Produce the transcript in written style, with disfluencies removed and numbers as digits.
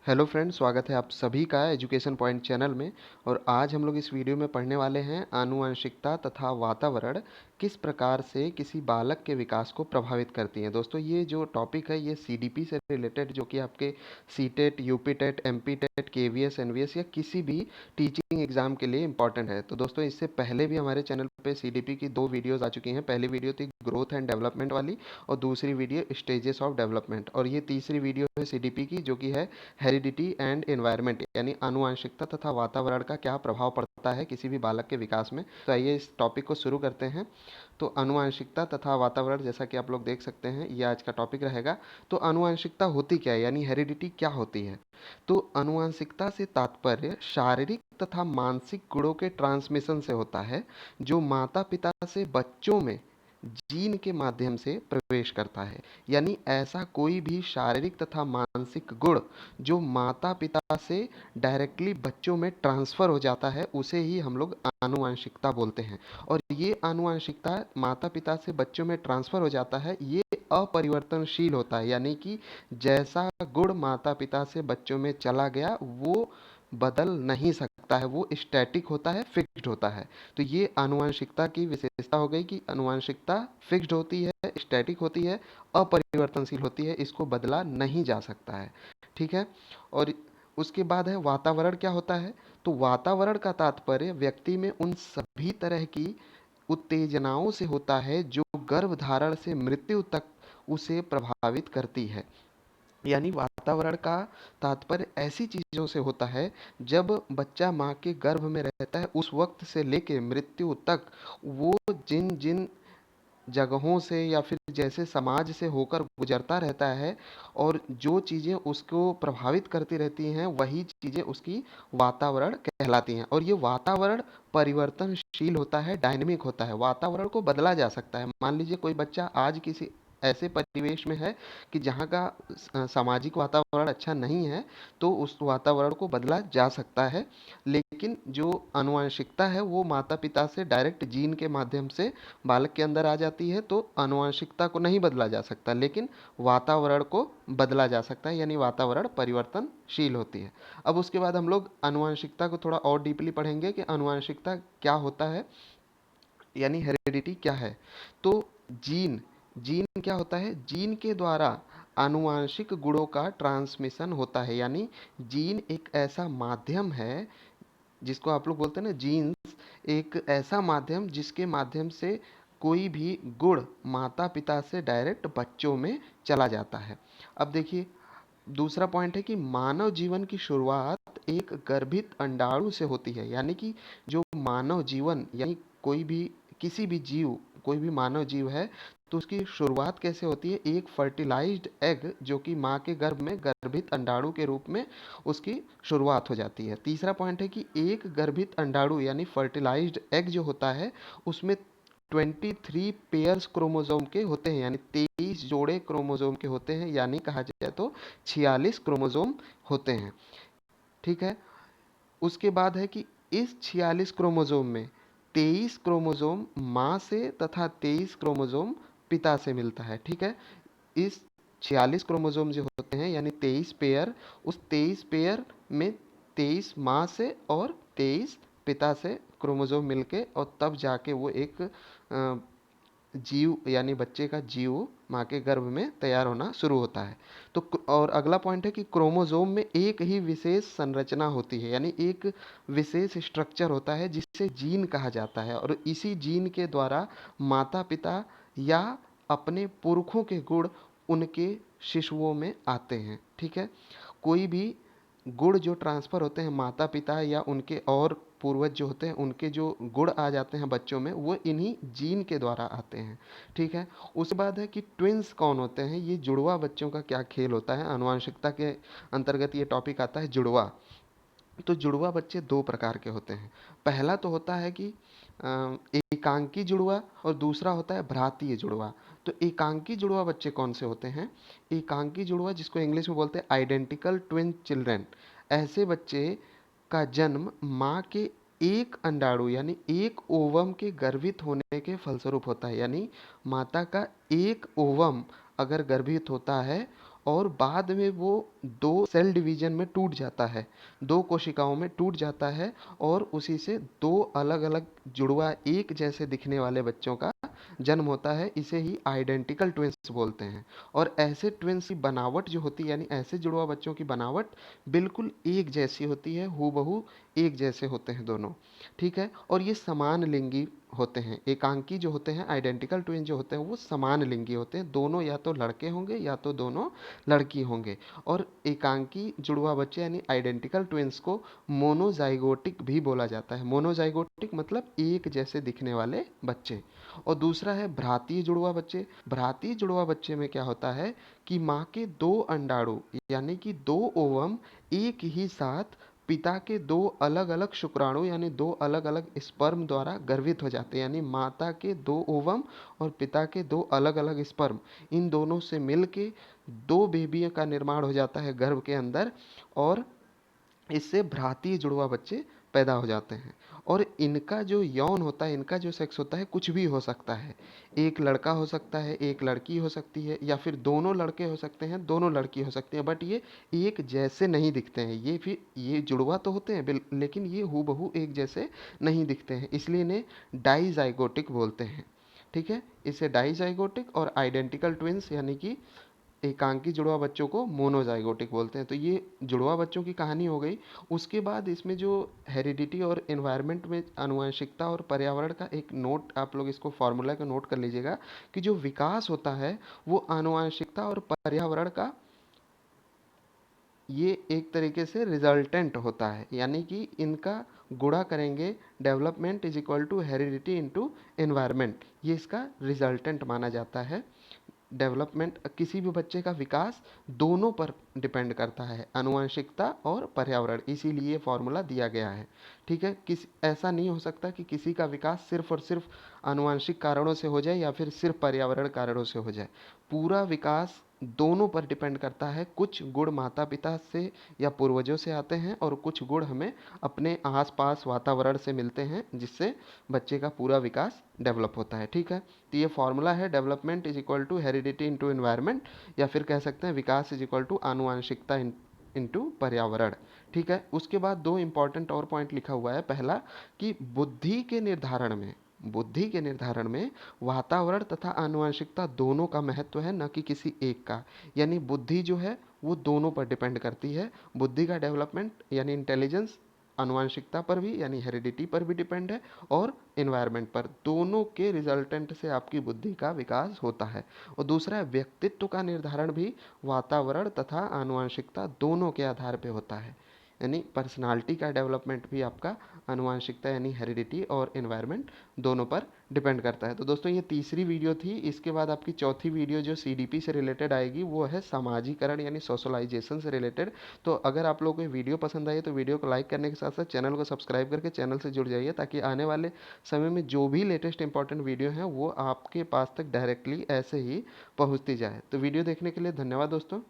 Hello friends, स्वागत है आप सभी का एजुकेशन पॉइंट चैनल में। और आज हम लोग इस वीडियो में पढ़ने वाले हैं आनुवंशिकता तथा वातावरण किस प्रकार से किसी बालक के विकास को प्रभावित करती हैं। दोस्तों, ये जो टॉपिक है ये सीडीपी से रिलेटेड, जो कि आपके CTET, UPTET, MPTET, KVS, NVS या किसी भी टीचिंग एग्जाम के लिए इंपॉर्टेंट है। तो दोस्तों, इससे पहले भी हमारे चैनल पे सीडीपी की 2 वीडियोस आ चुकी हैं। पहली वीडियो थी ग्रोथ एंड डेवलपमेंट वाली, और दूसरी वीडियो स्टेजेस ऑफ डेवलपमेंट, और ये तीसरी वीडियो है सीडीपी की, जो कि है हेरिडिटी एंड एनवायरनमेंट, यानी आनुवंशिकता तथा वातावरण का क्या प्रभाव पड़ता है किसी भी बालक के विकास में। तो आइए इस टॉपिक को शुरू करते हैं। तो आनुवंशिकता तथा वातावरण, जैसा कि आप लोग देख सकते हैं, ये आज का टॉपिक रहेगा। तो आनुवंशिकता होती क्या है, यानी हेरिडिटी क्या होती है। तो आनुवंशिकता से तात्पर्य शारीरिक तथा मानसिक गुणों के ट्रांसमिशन से होता है, जो माता पिता से बच्चों में जीन के माध्यम से प्रवेश करता है। यानी ऐसा कोई भी शारीरिक तथा मानसिक गुण जो माता पिता से डायरेक्टली बच्चों में ट्रांसफर हो जाता है, उसे ही हम लोग आनुवंशिकता बोलते हैं। और ये आनुवंशिकता माता पिता से बच्चों में ट्रांसफर हो जाता है, ये अपरिवर्तनशील होता है। यानी कि जैसा गुण माता पिता से बच्चों में चला गया वो बदल नहीं सकता है, वो स्टैटिक होता है, फिक्स्ड होता है। तो ये आनुवंशिकता की विशेषता हो गई कि आनुवंशिकता फिक्स्ड होती है, स्टैटिक होती है, अपरिवर्तनशील होती है, इसको बदला नहीं जा सकता है। ठीक है। और उसके बाद है वातावरण क्या होता है। तो वातावरण का तात्पर्य व्यक्ति में उन सभी तरह की उत्तेजनाओं से होता है जो गर्भधारण से मृत्यु तक उसे प्रभावित करती है। यानी वातावरण का तात्पर्य ऐसी चीज़ों से होता है, जब बच्चा माँ के गर्भ में रहता है उस वक्त से लेके मृत्यु तक वो जिन जिन जगहों से या फिर जैसे समाज से होकर गुजरता रहता है, और जो चीज़ें उसको प्रभावित करती रहती हैं वही चीज़ें उसकी वातावरण कहलाती हैं। और ये वातावरण परिवर्तनशील होता है, डायनेमिक होता है, वातावरण को बदला जा सकता है। मान लीजिए कोई बच्चा आज किसी ऐसे परिवेश में है कि जहाँ का सामाजिक वातावरण अच्छा नहीं है, तो उस वातावरण को बदला जा सकता है। लेकिन जो आनुवंशिकता है वो माता पिता से डायरेक्ट जीन के माध्यम से बालक के अंदर आ जाती है, तो आनुवंशिकता को नहीं बदला जा सकता, लेकिन वातावरण को बदला जा सकता है, यानी वातावरण परिवर्तनशील होती है। अब उसके बाद हम लोग आनुवंशिकता को थोड़ा और डीपली पढ़ेंगे कि आनुवंशिकता क्या होता है, यानी हेरिडिटी क्या है। तो जीन जीन क्या होता है। जीन के द्वारा आनुवांशिक गुणों का ट्रांसमिशन होता है। यानी जीन एक ऐसा माध्यम है जिसको आप लोग बोलते हैं ना, जीन्स एक ऐसा माध्यम जिसके माध्यम से कोई भी गुण माता पिता से डायरेक्ट बच्चों में चला जाता है। अब देखिए, दूसरा पॉइंट है कि मानव जीवन की शुरुआत एक गर्भित अंडाणु से होती है। यानी कि जो मानव जीवन, यानी कोई भी किसी भी जीव, कोई भी मानव जीव है, तो उसकी शुरुआत कैसे होती है, एक फर्टिलाइज्ड एग, जो कि माँ के गर्भ में गर्भित अंडाणु के रूप में उसकी शुरुआत हो जाती है। तीसरा पॉइंट है कि एक गर्भित अंडाणु यानी फर्टिलाइज्ड एग जो होता है, उसमें 23 पेयर्स क्रोमोसोम के होते हैं, यानी 23 जोड़े क्रोमोसोम के होते हैं, यानी कहा जाए तो 46 क्रोमोसोम होते हैं। ठीक है। उसके बाद है कि इस 46 क्रोमोसोम में 23 क्रोमोसोम माँ से तथा 23 क्रोमोसोम पिता से मिलता है। ठीक है। इस 46 क्रोमोसोम जो होते हैं, यानी 23 पेयर, उस 23 पेयर में 23 माँ से और 23 पिता से क्रोमोसोम मिलके, और तब जाके वो एक जीव, यानी बच्चे का जीव माँ के गर्भ में तैयार होना शुरू होता है। तो और अगला पॉइंट है कि क्रोमोसोम में एक ही विशेष संरचना होती है, यानी एक विशेष स्ट्रक्चर होता है जिसे जीन कहा जाता है, और इसी जीन के द्वारा माता पिता या अपने पुरखों के गुण उनके शिशुओं में आते हैं। ठीक है। कोई भी गुण जो ट्रांसफ़र होते हैं माता पिता या उनके और पूर्वज जो होते हैं, उनके जो गुण आ जाते हैं बच्चों में, वो इन्हीं जीन के द्वारा आते हैं। ठीक है। उसके बाद है कि ट्विंस कौन होते हैं, ये जुड़वा बच्चों का क्या खेल होता है। आनुवंशिकता के अंतर्गत ये टॉपिक आता है जुड़वा। तो जुड़वा बच्चे 2 प्रकार के होते हैं। पहला तो होता है कि एकांकी जुड़वा, और दूसरा होता है भ्रातीय जुड़वा। तो एकांकी जुड़वा बच्चे कौन से होते हैं। एकांकी जुड़वा, जिसको इंग्लिश में बोलते हैं आइडेंटिकल ट्विन चिल्ड्रेन, ऐसे बच्चे का जन्म माँ के एक अंडाणु यानी एक ओवम के गर्भित होने के फलस्वरूप होता है। यानी माता का एक ओवम अगर गर्भित होता है, और बाद में वो 2 सेल डिवीज़न में टूट जाता है, 2 कोशिकाओं में टूट जाता है और उसी से 2 अलग-अलग जुड़वा एक जैसे दिखने वाले बच्चों का जन्म होता है। इसे ही आइडेंटिकल ट्विन्स बोलते हैं। और ऐसे ट्विन्स की बनावट जो होती है, यानी ऐसे जुड़वा बच्चों की बनावट बिल्कुल एक जैसी होती है, हूबहू एक जैसे होते हैं दोनों, ठीक है। और ये समान लिंगी होते हैं। एकांकी जो होते हैं, आइडेंटिकल ट्विन जो होते हैं, वो समान लिंगी होते हैं। दोनों या तो लड़के होंगे या तो दोनों लड़की होंगे। और एकांकी जुड़वा बच्चे यानी आइडेंटिकल ट्विन्स को मोनोजाइगोटिक भी बोला जाता है। मोनोजाइगोटिक मतलब एक जैसे दिखने वाले बच्चे। और दूसरा है भ्रातीय जुड़वा बच्चे। भ्रातीय जुड़वा बच्चे में क्या होता है कि माँ के 2 अंडाणु यानी कि 2 ओवम एक ही साथ पिता के 2 अलग-अलग शुक्राणु यानी 2 अलग-अलग स्पर्म द्वारा गर्भित हो जाते हैं। यानी माता के 2 ओवम और पिता के 2 अलग-अलग स्पर्म, इन दोनों से मिलके 2 बेबियों का निर्माण हो जाता है गर्भ के अंदर। और इससे भ्रातीय जुड़वा बच्चे पैदा हो जाते हैं। और इनका जो यौन होता है, इनका जो सेक्स होता है, कुछ भी हो सकता है। एक लड़का हो सकता है, एक लड़की हो सकती है, या फिर दोनों लड़के हो सकते हैं, दोनों लड़की हो सकती हैं। बट ये एक जैसे नहीं दिखते हैं। ये जुड़वा तो होते हैं लेकिन ये हूबहू एक जैसे नहीं दिखते हैं, इसलिए इन्हें डाइजाइगोटिक बोलते हैं, ठीक है। इसे डाइजाइगोटिक और आइडेंटिकल ट्विन्स यानी कि एकांकी जुड़वा बच्चों को मोनोजाइगोटिक बोलते हैं। तो ये जुड़वा बच्चों की कहानी हो गई। उसके बाद इसमें जो हेरिडिटी और एनवायरनमेंट में आनुवंशिकता और पर्यावरण का एक नोट, आप लोग इसको फॉर्मूला का नोट कर लीजिएगा कि जो विकास होता है वो आनुवंशिकता और पर्यावरण का ये एक तरीके से रिजल्टेंट होता है। यानी कि इनका गुणा करेंगे, development is equal to heredity into environment, ये इसका रिजल्टेंट माना जाता है। डेवलपमेंट, किसी भी बच्चे का विकास दोनों पर डिपेंड करता है, आनुवंशिकता और पर्यावरण, इसीलिए फॉर्मूला दिया गया है, ठीक है। ऐसा नहीं हो सकता कि किसी का विकास सिर्फ और सिर्फ आनुवंशिक कारणों से हो जाए या फिर सिर्फ पर्यावरण कारणों से हो जाए। पूरा विकास दोनों पर डिपेंड करता है। कुछ गुण माता पिता से या पूर्वजों से आते हैं और कुछ गुण हमें अपने आसपास वातावरण से मिलते हैं, जिससे बच्चे का पूरा विकास डेवलप होता है, ठीक है। तो ये फॉर्मूला है, development is equal to heredity into environment, या फिर कह सकते हैं विकास इज इक्वल टू आनुवंशिकता इंटू पर्यावरण, ठीक है। उसके बाद 2 इंपॉर्टेंट और पॉइंट लिखा हुआ है। पहला कि बुद्धि के निर्धारण में वातावरण तथा आनुवंशिकता दोनों का महत्व है, न कि किसी एक का। यानी बुद्धि जो है वो दोनों पर डिपेंड करती है। बुद्धि का डेवलपमेंट यानी इंटेलिजेंस आनुवंशिकता पर भी यानी हेरिडिटी पर भी डिपेंड है, और इन्वायरमेंट पर, दोनों के रिजल्टेंट से आपकी बुद्धि का विकास होता है। और दूसरा है व्यक्तित्व का निर्धारण भी वातावरण तथा आनुवंशिकता दोनों के आधार पर होता है। यानी पर्सनालिटी का डेवलपमेंट भी आपका आनुवंशिकता यानी हेरिडिटी और एनवायरनमेंट दोनों पर डिपेंड करता है। तो दोस्तों ये तीसरी वीडियो थी। इसके बाद आपकी चौथी वीडियो जो सीडीपी से रिलेटेड आएगी वो है सामाजिकरण यानी सोशलाइजेशन से रिलेटेड। तो अगर आप लोगों को वीडियो पसंद आई तो वीडियो को लाइक करने के साथ साथ चैनल को सब्सक्राइब करके चैनल से जुड़ जाइए, ताकि आने वाले समय में जो भी लेटेस्ट इंपॉर्टेंट वीडियो हैं वो आपके पास तक डायरेक्टली ऐसे ही पहुँचती जाए। तो वीडियो देखने के लिए धन्यवाद दोस्तों।